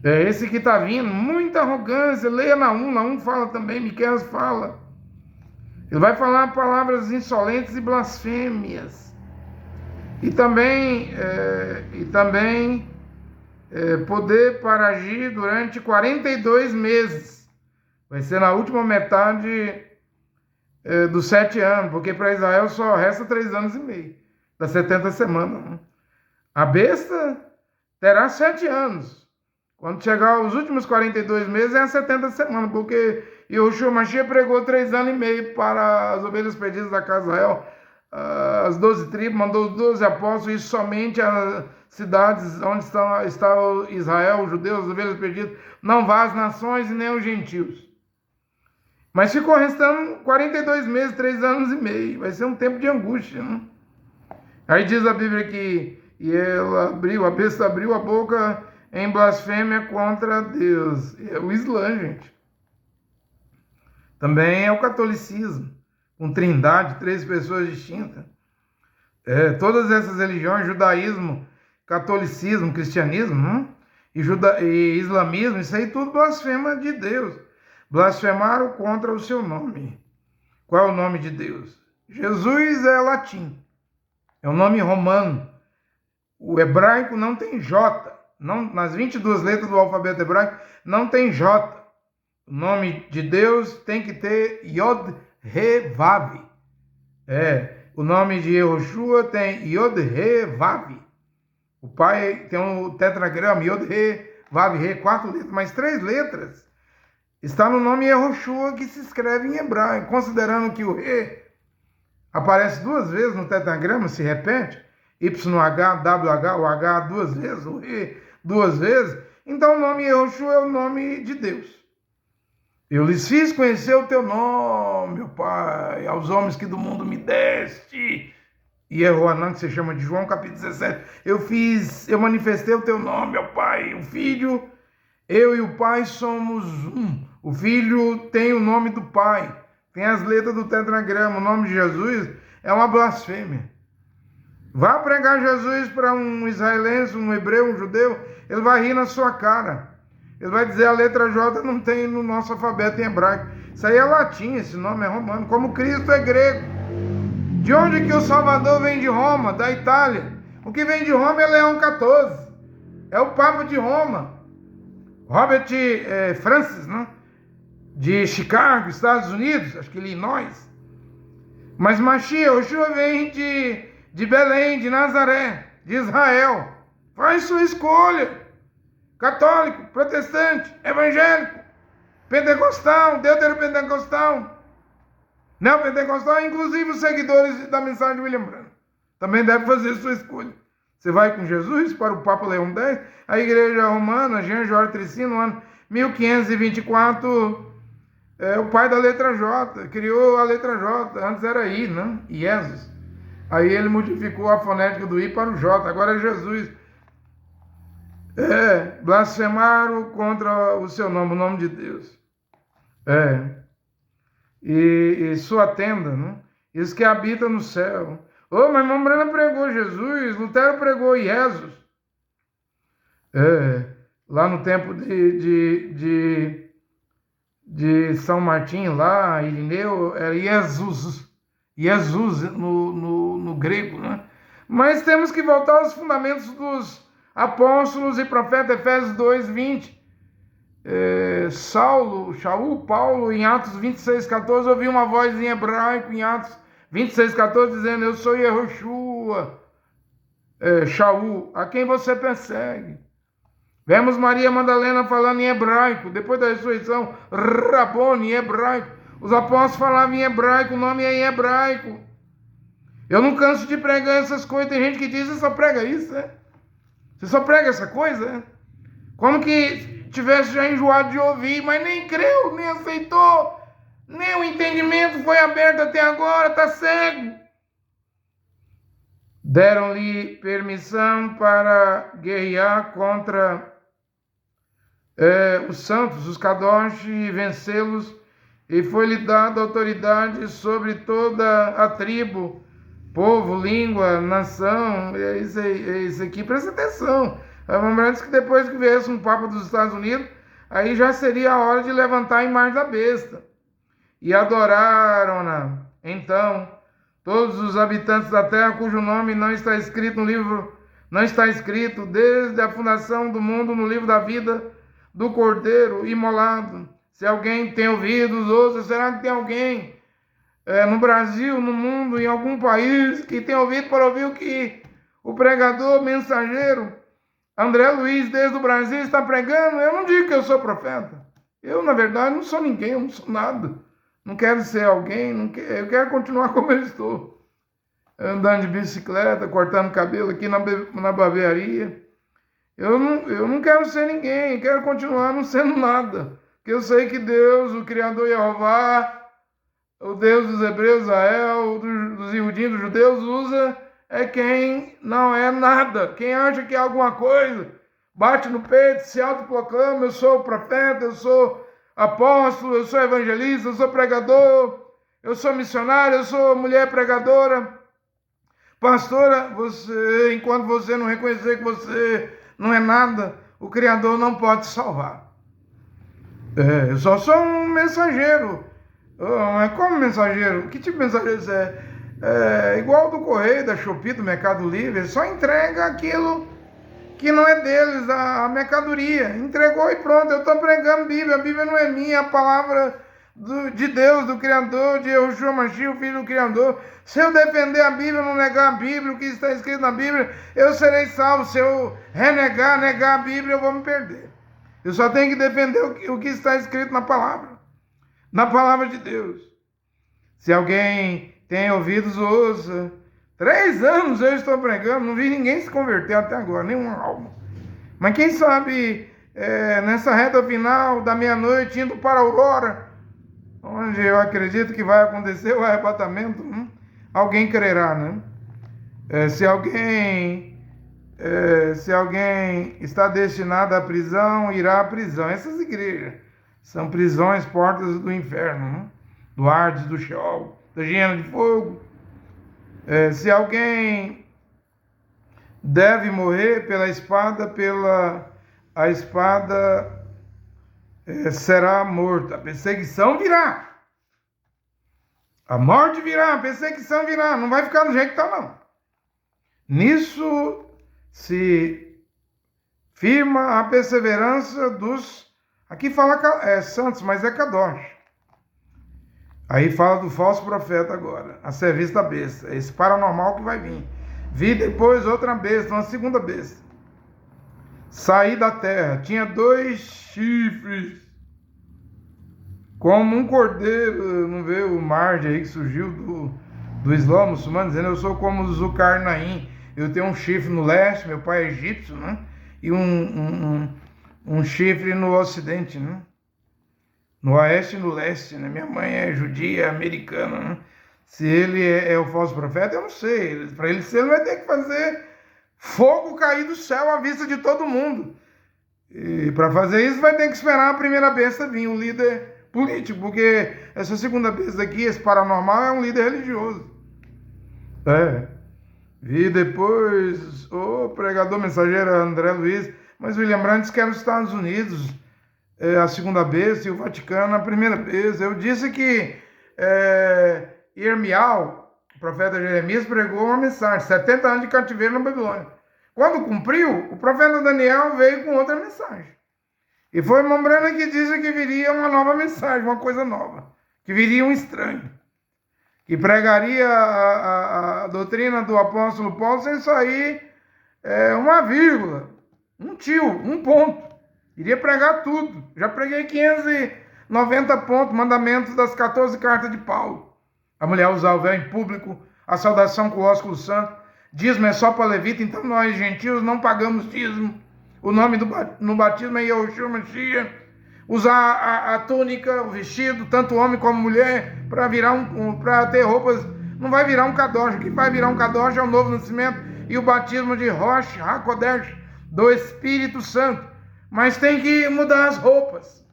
É esse que está vindo, muita arrogância. Leia Naum fala também, Miqueias fala. Ele vai falar palavras insolentes e blasfêmias. E também poder para agir durante 42 meses. Vai ser na última metade dos 7 anos, porque para Israel só resta 3 anos e meio, das 70 semanas. A besta terá 7 anos. Quando chegar aos últimos 42 meses, é as 70 semanas, porque Yahushua Mashiach pregou 3 anos e meio para as ovelhas perdidas da casa de Israel, as 12 tribos, mandou os 12 apóstolos, e somente as cidades onde está Israel, os judeus, as ovelhas perdidas, não vá às nações e nem aos gentios. Mas ficou restando 42 meses, 3 anos e meio. Vai ser um tempo de angústia, né? Aí diz a Bíblia que a besta abriu a boca em blasfêmia contra Deus. É o Islã, gente. Também é o catolicismo, com trindade, 3 pessoas distintas. Todas essas religiões, judaísmo, catolicismo, cristianismo, e islamismo, isso aí tudo blasfema de Deus. Blasfemaram contra o seu nome. Qual é o nome de Deus? Jesus é latim. É um nome romano. O hebraico não tem J. Não, nas 22 letras do alfabeto hebraico não tem J. O nome de Deus tem que ter Yod, He, Vav. O nome de Yahushua tem Yod, He, Vav. O pai tem um tetragrama, Yod, He, Vav, He, 4 letras, mas 3 letras. Está no nome Yahushua, que se escreve em hebraico, considerando que o He aparece 2 vezes no tetragrama, se repete, YH, WH, o H 2 vezes, o He 2 vezes, então o nome Yahushua é o nome de Deus. Eu lhes fiz conhecer o teu nome, meu Pai, aos homens que do mundo me deste. E Yehoanã, que se chama de João, capítulo 17, eu manifestei o teu nome, meu Pai, o Filho. Eu e o Pai somos um. O Filho tem o nome do Pai, tem as letras do tetragrama. O nome de Jesus é uma blasfêmia. Vá pregar Jesus para um israelense, um hebreu, um judeu, ele vai rir na sua cara. Ele vai dizer: a letra J não tem no nosso alfabeto em hebraico. Isso aí é latim, esse nome é romano, como Cristo é grego. De onde que o Salvador vem? De Roma, da Itália. O que vem de Roma é Leão XIV. É o Papa de Roma. Robert Francis, né? De Chicago, Estados Unidos, acho que Illinois. Mas Mashiach, Yahushua vem de Belém, de Nazaré, de Israel. Faz sua escolha. Católico, protestante, evangélico, pentecostal, deuteropentecostal. Neopentecostal, inclusive os seguidores da mensagem de William Branham, também deve fazer sua escolha. Você vai com Jesus para o Papa Leão X, a Igreja Romana, Jean Georges Tricine, no ano 1524, o pai da letra J, criou a letra J, antes era I, né? Jesus. Aí ele modificou a fonética do I para o J, agora é Jesus. Blasfemaram contra o seu nome, o nome de Deus. E sua tenda, né? Isso que habita no céu. Mas irmão Brana pregou Jesus, Lutero pregou Jesus. Lá no tempo de São Martinho, lá, Irineu, era Jesus no grego, né? Mas temos que voltar aos fundamentos dos apóstolos e profetas, Efésios 2:20. Shaul, Paulo, em Atos 26:14, ouviu uma voz em hebraico, em Atos 26:14, dizendo: eu sou Yehoshua, Shaul, a quem você persegue. Vemos Maria Madalena falando em hebraico, depois da ressurreição, Rabone, em hebraico. Os apóstolos falavam em hebraico, o nome é em hebraico. Eu não canso de pregar essas coisas. Tem gente que diz: você só prega isso, né? Você só prega essa coisa, né? Como que tivesse já enjoado de ouvir, mas nem creu, nem aceitou, nem o entendimento foi aberto até agora, está cego. Deram-lhe permissão para guerrear contra os santos, os kadosh, e vencê-los, e foi-lhe dada autoridade sobre toda a tribo, povo, língua, nação. Isso aqui, presta atenção. Lembrando que depois que viesse um Papa dos Estados Unidos, aí já seria a hora de levantar a imagem da besta. E adoraram-na. Então, todos os habitantes da terra, cujo nome não está escrito no livro, não está escrito desde a fundação do mundo no livro da vida do Cordeiro imolado. Se alguém tem ouvidos, ouça. Será que tem alguém no Brasil, no mundo, em algum país, que tem ouvido para ouvir o que o pregador, mensageiro André Luiz, desde o Brasil, está pregando? Eu não digo que eu sou profeta. Eu, na verdade, não sou ninguém, eu não sou nada. Não quero ser alguém, eu quero continuar como eu estou. Andando de bicicleta, cortando cabelo aqui na barbearia. Eu não quero ser ninguém, quero continuar não sendo nada. Porque eu sei que Deus, o Criador Jeová, o Deus dos hebreus, Israel, dos iudim, dos judeus, usa quem não é nada. Quem acha que é alguma coisa, bate no peito, se autoproclama: eu sou profeta, eu sou apóstolo, eu sou evangelista, eu sou pregador, eu sou missionário, eu sou mulher pregadora. Pastora, enquanto você não reconhecer que você não é nada, o Criador não pode salvar. Eu só sou um mensageiro. Mas como mensageiro? Que tipo de mensageiro você é? Igual do Correio, da Shopee, do Mercado Livre. Ele só entrega aquilo que não é deles, a mercadoria. Entregou e pronto. Eu estou pregando Bíblia. A Bíblia não é minha, é a palavra de Deus, do Criador, de Yehoshua Mashiach, o Filho do Criador. Se eu defender a Bíblia, não negar a Bíblia, o que está escrito na Bíblia, eu serei salvo. Se eu negar a Bíblia, eu vou me perder. Eu só tenho que defender o que está escrito na palavra de Deus. Se alguém tem ouvidos, ouça. 3 anos eu estou pregando, não vi ninguém se converter até agora, nenhuma alma. Mas quem sabe, nessa reta final da meia-noite, indo para a aurora, onde eu acredito que vai acontecer o arrebatamento, alguém crerá, né? Se alguém está destinado à prisão, irá à prisão. Essas igrejas são prisões, portas do inferno, né? Do Hades, do Sheol, da hiena de fogo. Se alguém deve morrer pela espada, a espada será morto. A perseguição virá. A morte virá, a perseguição virá. Não vai ficar do jeito que está, não. Nisso se firma a perseverança dos... Aqui fala santos, mas é kadosh. Aí fala do falso profeta agora, a serviço da besta, esse paranormal que vai vir. Vi depois outra besta, uma segunda besta. Saí da terra, tinha 2 chifres como um cordeiro, não vê o Mahdi aí que surgiu do Islã muçulmano, dizendo: eu sou como Zulkarnaim, eu tenho um chifre no leste, meu pai é egípcio, né? E um chifre no ocidente, né? No oeste e no leste, né? Minha mãe é judia, americana, né? Se ele é o falso profeta, eu não sei. Para ele ser, ele vai ter que fazer fogo cair do céu à vista de todo mundo. E para fazer isso, vai ter que esperar a primeira besta vir, o líder político, porque essa segunda besta aqui, esse paranormal, é um líder religioso. É. Vi depois o pregador mensageiro André Luiz, mas William Brandt disse que era os Estados Unidos, a segunda besta, e o Vaticano a primeira besta. Eu disse que Irmial, o profeta Jeremias, pregou uma mensagem: 70 anos de cativeiro na Babilônia. Quando cumpriu, o profeta Daniel veio com outra mensagem. E foi Mombrana que disse que viria uma nova mensagem, uma coisa nova, que viria um estranho, que pregaria a doutrina do apóstolo Paulo sem sair uma vírgula, um tio, um ponto. Iria pregar tudo. Já preguei 590 pontos, mandamentos das 14 cartas de Paulo. A mulher usar o véu em público, a saudação com o ósculo santo. Dízimo é só para levita, então nós gentios não pagamos dízimo. O nome no batismo é Yahushua Mashiach. Usar a túnica, o vestido, tanto homem como mulher, para ter roupas. Não vai virar um kadosh. O que vai virar um kadosh é o novo nascimento e o batismo de Rosh HaKodesh, do Espírito Santo. Mas tem que mudar as roupas.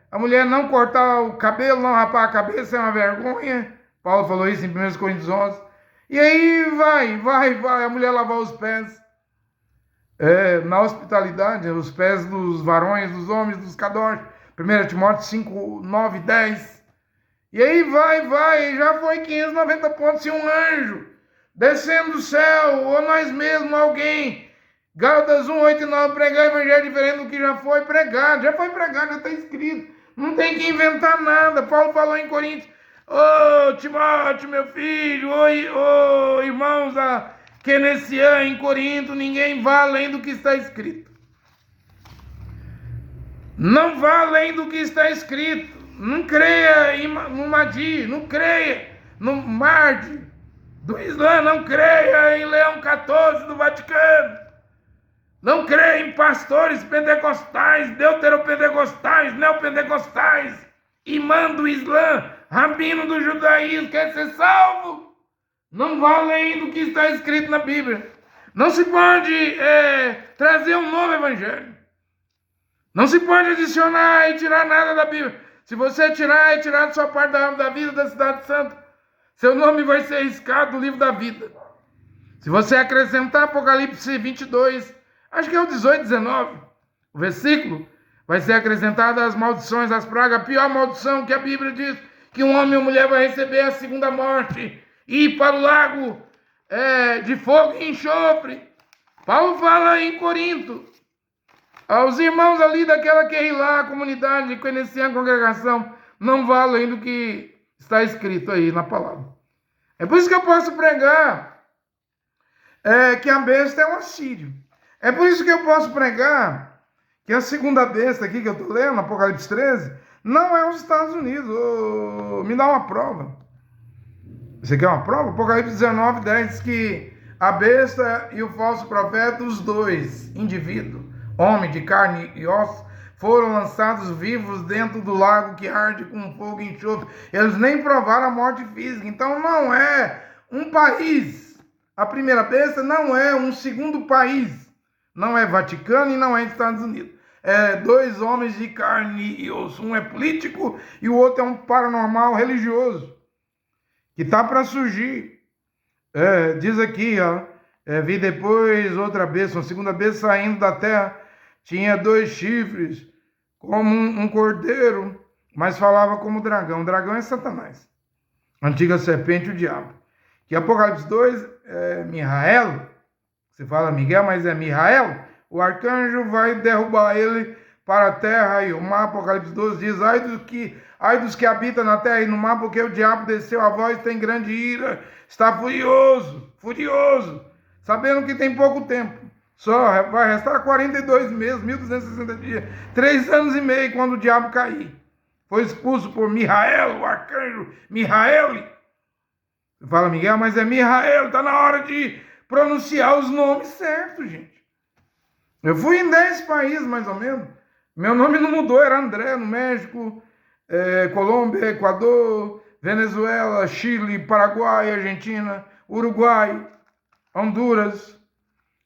A mulher não cortar o cabelo, não rapar a cabeça, é uma vergonha. Paulo falou isso em 1 Coríntios 11. E aí vai, a mulher lavar os pés. Na hospitalidade, os pés dos varões, dos homens, dos kadosh. 1 Timóteo 5, 9, 10. E aí vai, já foi 590 pontos. Se um anjo descendo do céu, ou nós mesmos, alguém, Gálatas 1, 8 e 9, pregar o evangelho diferente do que já foi pregado, já está escrito. Não tem que inventar nada. Paulo falou em Coríntios: ô Timóteo, meu filho, ô irmãos da Kenessian em Corinto, ninguém vá além do que está escrito. Não vá além do que está escrito. Não creia no Mahdi, não creia no Mahdi do Islã, não creia em Leão XIV do Vaticano. Não creia em pastores pentecostais, deuteropentecostais, neopentecostais, imã do Islã, rabino do judaísmo. Quer ser salvo? Não vá além do que está escrito na Bíblia. Não se pode trazer um novo evangelho. Não se pode adicionar e tirar nada da Bíblia. Se você tirar e tirar de sua parte da vida da cidade santa, seu nome vai ser riscado do livro da vida. Se você acrescentar Apocalipse 22, acho que é o 18, 19, o versículo, vai ser acrescentado as maldições, as pragas. A pior maldição que a Bíblia diz, que um homem e uma mulher vai receber a segunda morte, e ir para o lago de fogo e enxofre. Paulo fala em Corinto, aos irmãos ali daquela Querilá, a comunidade, conhecer a congregação, não vá além do que está escrito aí na palavra. É por isso que eu posso pregar que a besta é um assírio. É por isso que eu posso pregar que a segunda besta aqui que eu estou lendo, Apocalipse 13, não é os Estados Unidos. Me dá uma prova. Você quer uma prova? Apocalipse 19, 10 diz que a besta e o falso profeta, os dois indivíduos, homem de carne e osso, foram lançados vivos dentro do lago que arde com fogo e enxofre. Eles nem provaram a morte física. Então não é um país. A primeira besta não é um segundo país. Não é Vaticano e não é Estados Unidos. É dois homens de carne e osso. Um é político e o outro é um paranormal religioso, que está para surgir. Diz aqui, vi depois outra besta, uma segunda besta saindo da terra. Tinha 2 chifres, como um cordeiro, mas falava como dragão. O dragão é Satanás, a antiga serpente, o diabo. Que Apocalipse 2, Mihael, você fala Miguel, mas é Mihael, o arcanjo vai derrubar ele para a terra e o mar. Apocalipse 12 diz: ai dos que habitam na terra e no mar, porque o diabo desceu a voz, tem grande ira, está furioso, sabendo que tem pouco tempo. Só vai restar 42 meses, 1260 dias, 3 anos e meio quando o diabo cair. foi expulso por Mihael, o arcanjo Mihael. Você fala, Miguel, mas é Mihael, está na hora de pronunciar os nomes certos, gente. Eu fui em 10 países, mais ou menos. Meu nome não mudou, era André, no México, Colômbia, Equador, Venezuela, Chile, Paraguai, Argentina, Uruguai, Honduras.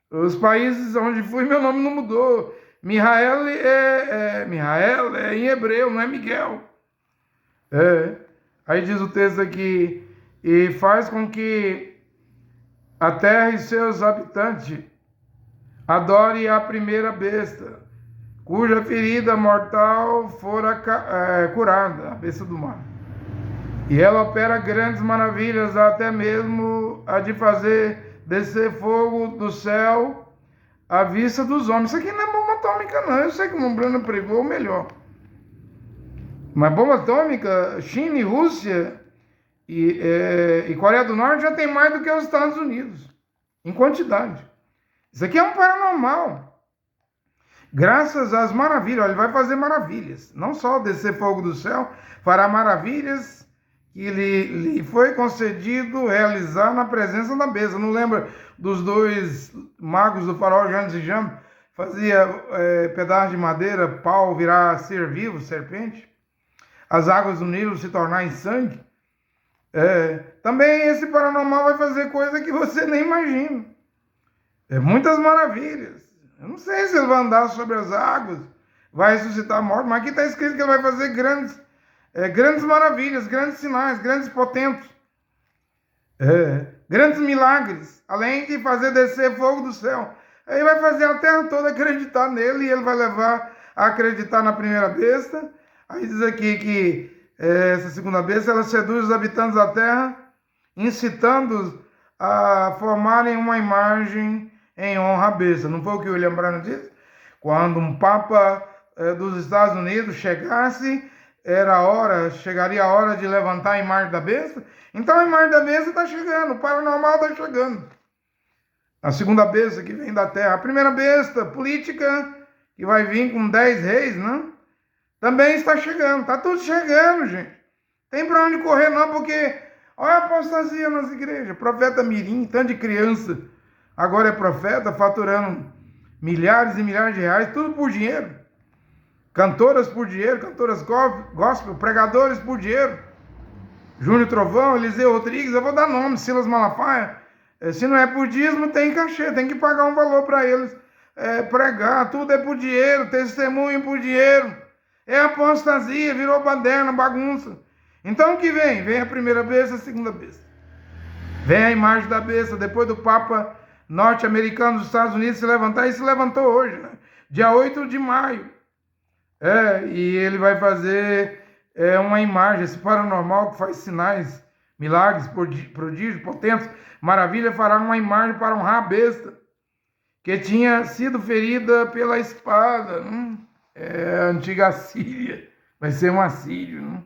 Os países onde fui, meu nome não mudou. Mihael Mihael é em hebreu, não é Miguel. Aí diz o texto aqui, e faz com que a terra e seus habitantes adore a primeira besta, cuja ferida mortal fora curada, a besta do mar. E ela opera grandes maravilhas, até mesmo a de fazer descer fogo do céu à vista dos homens. Isso aqui não é bomba atômica, não. Eu sei que o Mombrana pregou o melhor. Mas bomba atômica, China e Rússia e Coreia do Norte já tem mais do que os Estados Unidos, em quantidade. Isso aqui é um paranormal. Graças às maravilhas, ele vai fazer maravilhas. Não só descer fogo do céu, fará maravilhas que lhe foi concedido realizar na presença da besta. Não lembra dos dois magos do farol, Janes e Jambres? Fazia pedaço de madeira, pau virar ser vivo, serpente. As águas do Nilo se tornar em sangue. Também esse paranormal vai fazer coisa que você nem imagina. Muitas maravilhas. Eu não sei se ele vai andar sobre as águas, vai ressuscitar mortos, mas aqui está escrito que ele vai fazer grandes maravilhas, grandes sinais, grandes potentos, grandes milagres, além de fazer descer fogo do céu. Aí vai fazer a terra toda acreditar nele, e ele vai levar a acreditar na primeira besta. Aí diz aqui que essa segunda besta, ela seduz os habitantes da terra, incitando-os a formarem uma imagem em honra à besta. Não foi o que o William Branham disse? Quando um papa dos Estados Unidos chegasse, chegaria a hora de levantar a imagem da besta. Então a imagem da besta está chegando, o paranormal está chegando. A segunda besta que vem da terra. A primeira besta política, que vai vir com 10 reis, né? Também está chegando. Está tudo chegando, gente. Tem para onde correr não, porque olha a apostasia nas igrejas. Profeta mirim, tanto de criança, agora é profeta, faturando milhares e milhares de reais, tudo por dinheiro. Cantoras por dinheiro, cantoras gospel, pregadores por dinheiro. Júnior Trovão, Eliseu Rodrigues, eu vou dar nome, Silas Malafaia. Se não é por dízimo, tem cachê, tem que pagar um valor para eles pregar, tudo é por dinheiro, testemunho por dinheiro. É apostasia, virou baderna, bagunça. Então o que vem? Vem a primeira besta, a segunda besta. Vem a imagem da besta, depois do Papa norte-americano dos Estados Unidos se levantar, e se levantou hoje, né? Dia 8 de maio. E ele vai fazer uma imagem, esse paranormal que faz sinais, milagres, prodígios, potentes, maravilha, fará uma imagem para honrar a besta, que tinha sido ferida pela espada, a antiga Assíria, vai ser um assírio,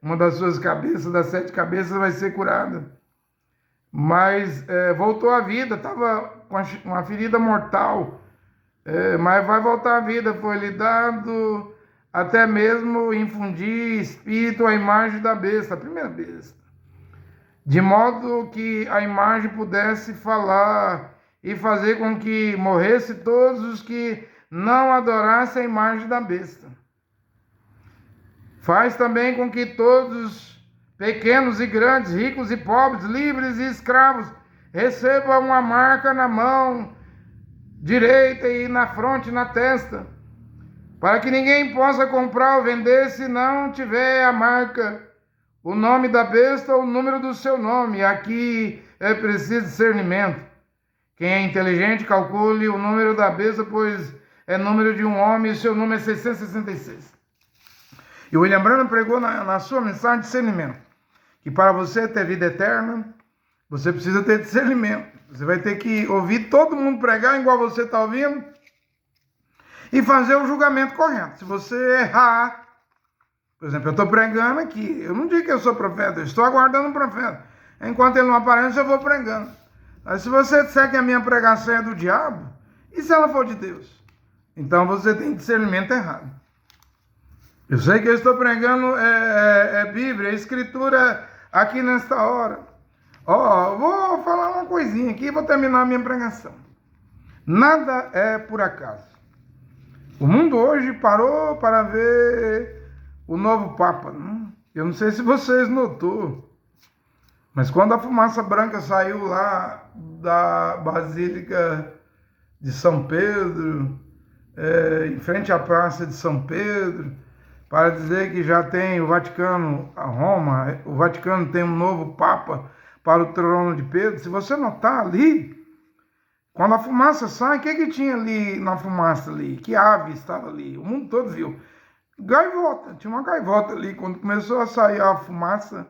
uma das suas cabeças, das 7 cabeças, vai ser curada. Mas voltou à vida, estava com uma ferida mortal, mas vai voltar à vida, foi-lhe dado até mesmo infundir espírito à imagem da besta, a primeira besta, de modo que a imagem pudesse falar e fazer com que morresse todos os que não adorassem a imagem da besta. Faz também com que todos, pequenos e grandes, ricos e pobres, livres e escravos, recebam uma marca na mão direita e na fronte e na testa, para que ninguém possa comprar ou vender se não tiver a marca, o nome da besta ou o número do seu nome. Aqui é preciso discernimento. Quem é inteligente, calcule o número da besta, pois é número de um homem e seu número é 666. E o William Branham pregou na sua mensagem discernimento, que para você ter vida eterna, você precisa ter discernimento. Você vai ter que ouvir todo mundo pregar igual você está ouvindo e fazer o julgamento correto. Se você errar, por exemplo, eu estou pregando aqui, eu não digo que eu sou profeta, eu estou aguardando um profeta. Enquanto ele não aparece, eu vou pregando. Mas se você disser que a minha pregação é do diabo, e se ela for de Deus? Então você tem discernimento errado. Eu sei que eu estou pregando Bíblia, Escritura aqui nesta hora. Ó, vou falar uma coisinha aqui e vou terminar a minha pregação. Nada é por acaso. O mundo hoje parou para ver o novo Papa. Né? Eu não sei se vocês notou, mas quando a fumaça branca saiu lá da Basílica de São Pedro, em frente à Praça de São Pedro, para dizer que já tem o Vaticano, a Roma, o Vaticano tem um novo Papa para o trono de Pedro. Se você notar ali, quando a fumaça sai, o que tinha ali na fumaça ali? Que ave estava ali? O mundo todo viu. Gaivota, tinha uma gaivota ali. Quando começou a sair a fumaça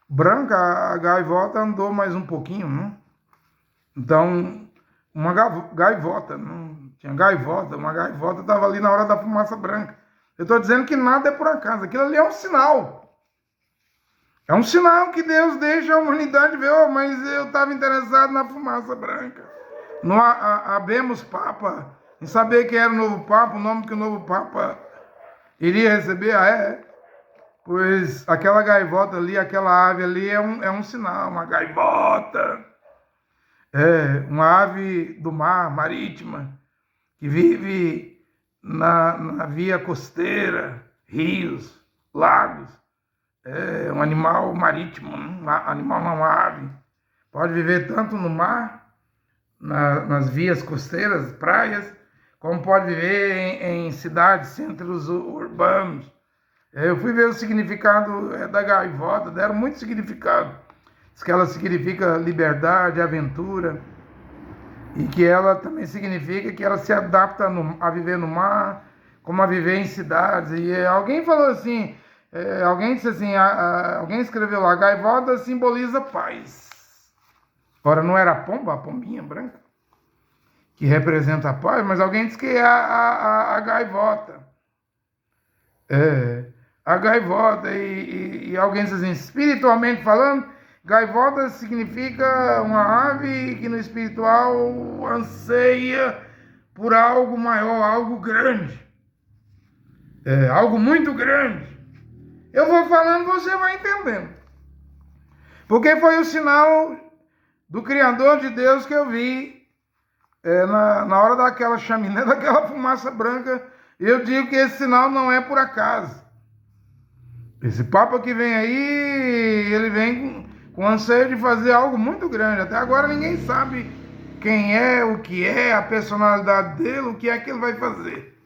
branca, a gaivota andou mais um pouquinho, né? Então, uma gaivota, não tinha gaivota, uma gaivota estava ali na hora da fumaça branca. Eu estou dizendo que nada é por acaso, aquilo ali é um sinal. É um sinal que Deus deixa a humanidade ver, oh, mas eu estava interessado na fumaça branca. Não habemos Papa, em saber quem era o novo Papa, o nome que o novo Papa iria receber, pois aquela gaivota ali, aquela ave ali é um sinal, uma gaivota. Uma ave do mar, marítima, que vive na via costeira, rios, lagos. É um animal marítimo, um animal não ave. Pode viver tanto no mar, nas vias costeiras, praias, como pode viver em cidades, centros urbanos. Eu fui ver o significado da gaivota, deram muito significado. Diz que ela significa liberdade, aventura, e que ela também significa que ela se adapta a viver no mar, como a viver em cidades. E alguém falou assim, alguém disse assim, alguém escreveu lá, gaivota simboliza paz. Ora, não era a pombinha branca, que representa a paz, mas alguém disse que é a gaivota. A gaivota, e alguém diz assim, espiritualmente falando, gaivota significa uma ave que no espiritual anseia por algo maior, algo grande. Algo muito grande. Eu vou falando, você vai entendendo. Porque foi o sinal do Criador de Deus que eu vi na hora daquela chaminé, daquela fumaça branca. Eu digo que esse sinal não é por acaso. Esse Papa que vem aí, ele vem com anseio de fazer algo muito grande. Até agora ninguém sabe quem é, o que é, a personalidade dele, o que é que ele vai fazer.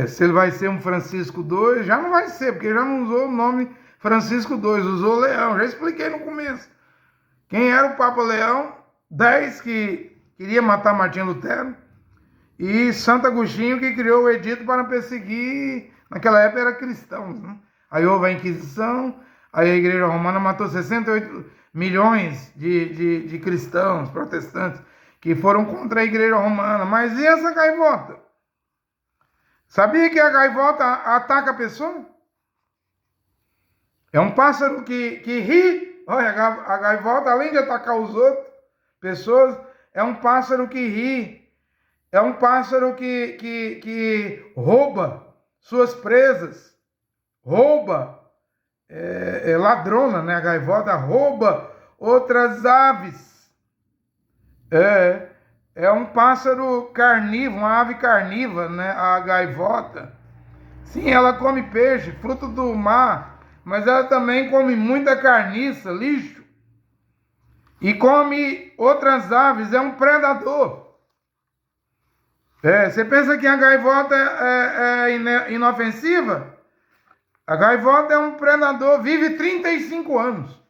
Se ele vai ser um Francisco II, já não vai ser, porque já não usou o nome Francisco II, usou Leão. Já expliquei no começo. Quem era o Papa Leão? 10 que queria matar Martinho Lutero. E Santo Agostinho, que criou o edito para perseguir, naquela época era cristãos, né? Aí houve a Inquisição, aí a Igreja Romana matou 68 milhões de cristãos, protestantes, que foram contra a Igreja Romana. Mas e essa gaivota? Sabia que a gaivota ataca a pessoa? É um pássaro que ri. Olha, a gaivota, além de atacar os outros, pessoas, é um pássaro que ri. É um pássaro que rouba suas presas. Rouba. É ladrona, né? A gaivota rouba outras aves. É um pássaro carnívoro, uma ave carnívora, né? A gaivota. Sim, ela come peixe, fruto do mar, mas ela também come muita carniça, lixo. E come outras aves, é um predador. Você pensa que a gaivota é inofensiva? A gaivota é um predador, vive 35 anos.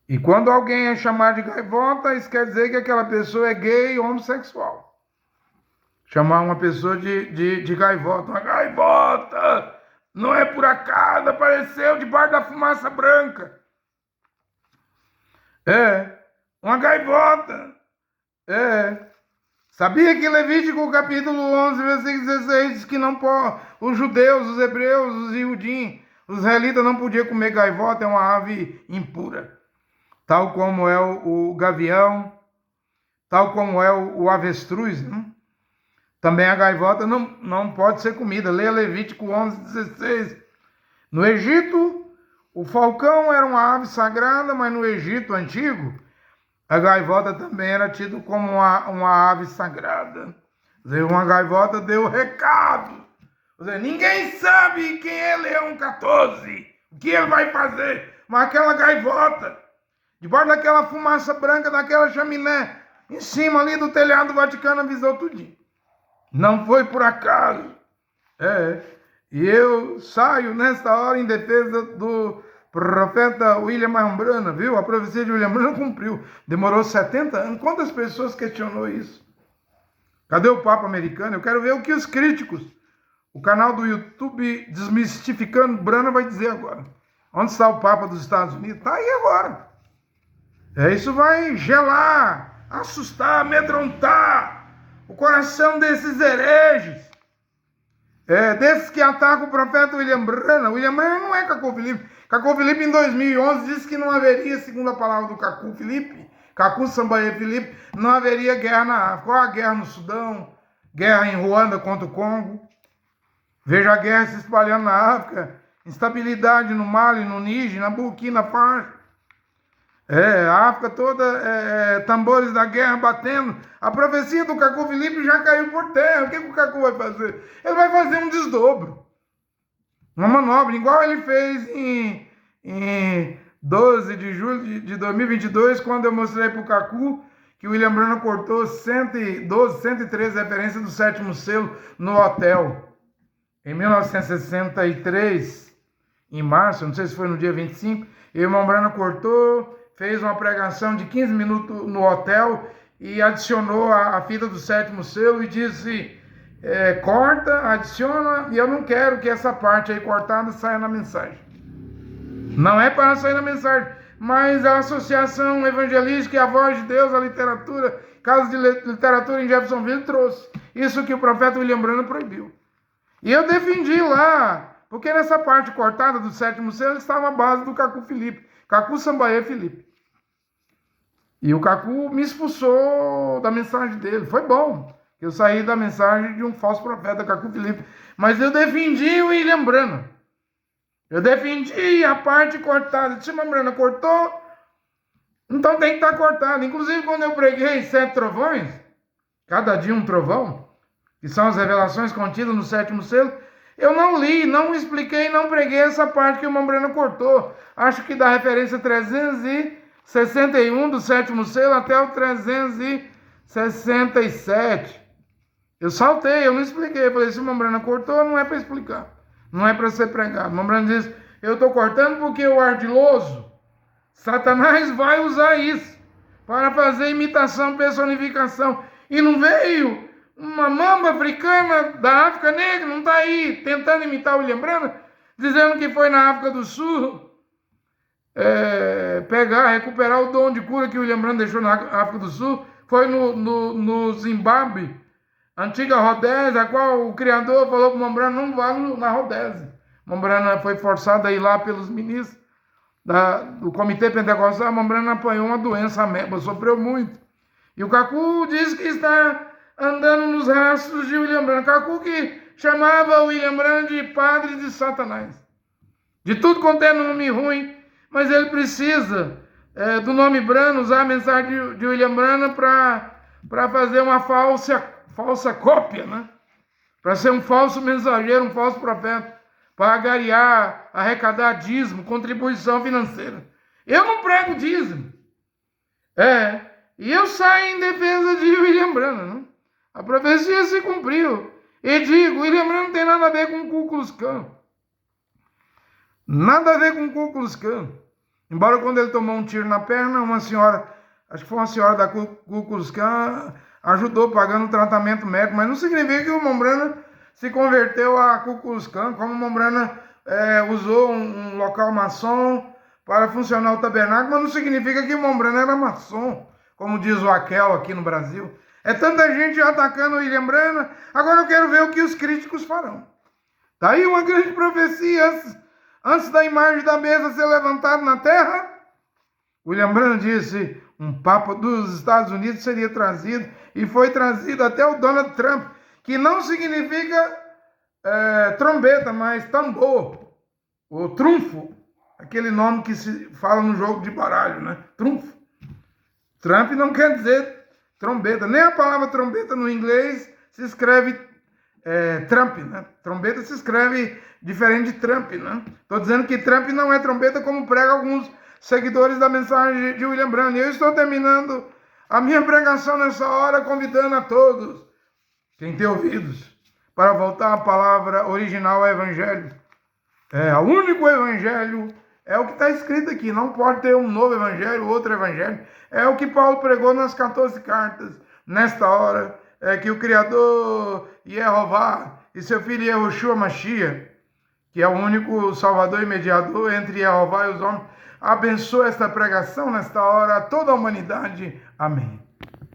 E quando alguém é chamado de gaivota, isso quer dizer que aquela pessoa é gay ou homossexual. Chamar uma pessoa de gaivota. Uma gaivota! Não é por acaso, apareceu debaixo da fumaça branca. Uma gaivota. Sabia que Levítico capítulo 11, versículo 16 diz que não pode, os judeus, os hebreus, os iudim, os israelitas não podiam comer gaivota, é uma ave impura. Tal como é o gavião, tal como é o avestruz, né? Também a gaivota não pode ser comida. Leia Levítico 11:16. No Egito, o falcão era uma ave sagrada, mas no Egito antigo, a gaivota também era tida como uma ave sagrada. Quer dizer, uma gaivota deu recado. Quer dizer, ninguém sabe quem é Leão 14, o que ele vai fazer. Mas aquela gaivota, debaixo daquela fumaça branca, daquela chaminé, em cima ali do telhado do Vaticano, avisou tudinho. Não foi por acaso. E eu saio nesta hora em defesa do profeta William Marion Branham, viu? A profecia de William Branham cumpriu. Demorou 70 anos. Quantas pessoas questionou isso? Cadê o Papa americano? Eu quero ver o que os críticos, o canal do YouTube Desmistificando Branham vai dizer agora. Onde está o Papa dos Estados Unidos? Está aí agora. Isso vai gelar, assustar, amedrontar o coração desses hereges. Desses que atacam o profeta William Branham. William Branham não é Cacu Filipe. Cacu Filipe em 2011 disse que não haveria, segundo a palavra do Cacu Filipe, Cacu Sambaê Filipe, não haveria guerra na África. Qual a guerra no Sudão? Guerra em Ruanda contra o Congo. Veja a guerra se espalhando na África. Instabilidade no Mali, no Níger, na Burkina Faso. A África toda, tambores da guerra batendo. A profecia do Cacu Filipe já caiu por terra. O que o Cacu vai fazer? Ele vai fazer um desdobro. Uma manobra, igual ele fez em 12 de julho de 2022, quando eu mostrei para o Cacu que o William Branham cortou 113 referências do sétimo selo no hotel. Em 1963, em março, não sei se foi no dia 25, o irmão Branham cortou, fez uma pregação de 15 minutos no hotel e adicionou a fita do sétimo selo e disse, corta, adiciona, e eu não quero que essa parte aí cortada saia na mensagem. Não é para sair na mensagem, mas a Associação Evangelística e a Voz de Deus, a literatura, Casa de Literatura em Jeffersonville trouxe. Isso que o profeta William Branham proibiu. E eu defendi lá, porque nessa parte cortada do sétimo selo estava a base do Cacu Filipe, Cacu Sambaê Filipe. E o Cacu me expulsou da mensagem dele. Foi bom. Eu saí da mensagem de um falso profeta, Cacu Filipe. Mas eu defendi o William Branham. Eu defendi a parte cortada. Se o William Branham cortou, então tem que estar cortado. Inclusive, quando eu preguei 7 trovões, cada dia um trovão, que são as revelações contidas no sétimo selo, eu não li, não expliquei, não preguei essa parte que o William Branham cortou. Acho que da referência 361 do sétimo selo até o 367. Eu saltei, eu não expliquei. Eu falei, se o William Branham cortou, não é para explicar. Não é para ser pregado. O William Branham diz, eu estou cortando porque o ardiloso, Satanás vai usar isso para fazer imitação, personificação. E não veio uma mamba africana da África Negra, não está aí tentando imitar o William Branham, dizendo que foi na África do Sul recuperar o dom de cura que o William Branham deixou na África do Sul. Foi no Zimbábue, antiga Rodésia, a qual o Criador falou que o William Branham não vá na Rodésia. O William Branham foi forçado a ir lá pelos ministros do Comitê Pentecostal. O William Branham apanhou uma doença ameba, sofreu muito. E o Cacu diz que está andando nos rastros de William Branham. Cacu que chamava o William Branham de padre de Satanás. De tudo quanto é nome ruim, mas ele precisa do nome Branham, usar a mensagem de William Branham para fazer uma falsa cópia, né? Para ser um falso mensageiro, um falso profeta, para agariar, arrecadar dízimo, contribuição financeira. Eu não prego dízimo. E eu saio em defesa de William Branham, né? A profecia se cumpriu. E digo, William Branham não tem nada a ver com o Ku Klux Klan. Nada a ver com o Ku Klux Klan. Embora quando ele tomou um tiro na perna, uma senhora, acho que foi uma senhora da Ku Klux Klan, ajudou pagando tratamento médico, mas não significa que o William Branham se converteu a Ku Klux Klan, como o William Branham usou um local maçom para funcionar o tabernáculo, mas não significa que o William Branham era maçom, como diz o Aquel aqui no Brasil. É tanta gente atacando o William Branham, agora eu quero ver o que os críticos farão. Está aí uma grande profecia, antes da imagem da mesa ser levantada na terra, William Branham disse, um Papa dos Estados Unidos seria trazido, e foi trazido até o Donald Trump, que não significa trombeta, mas tambor, ou trunfo, aquele nome que se fala no jogo de baralho, né? Trunfo. Trump não quer dizer trombeta, nem a palavra trombeta no inglês se escreve Trump, né? Trombeta se escreve diferente de Trump, né? Estou dizendo que Trump não é trombeta, como pregam alguns seguidores da mensagem de William Branham. E eu estou terminando a minha pregação nessa hora, convidando a todos, quem tem ouvidos, para voltar à palavra original, ao Evangelho. O único Evangelho é o que está escrito aqui. Não pode ter um novo Evangelho, outro Evangelho. É o que Paulo pregou nas 14 cartas. Nesta hora, é que o Criador Yehová e seu filho Yehoshua Mashiach, que é o único Salvador e mediador entre Yehová e os homens, abençoe esta pregação nesta hora a toda a humanidade. Amém.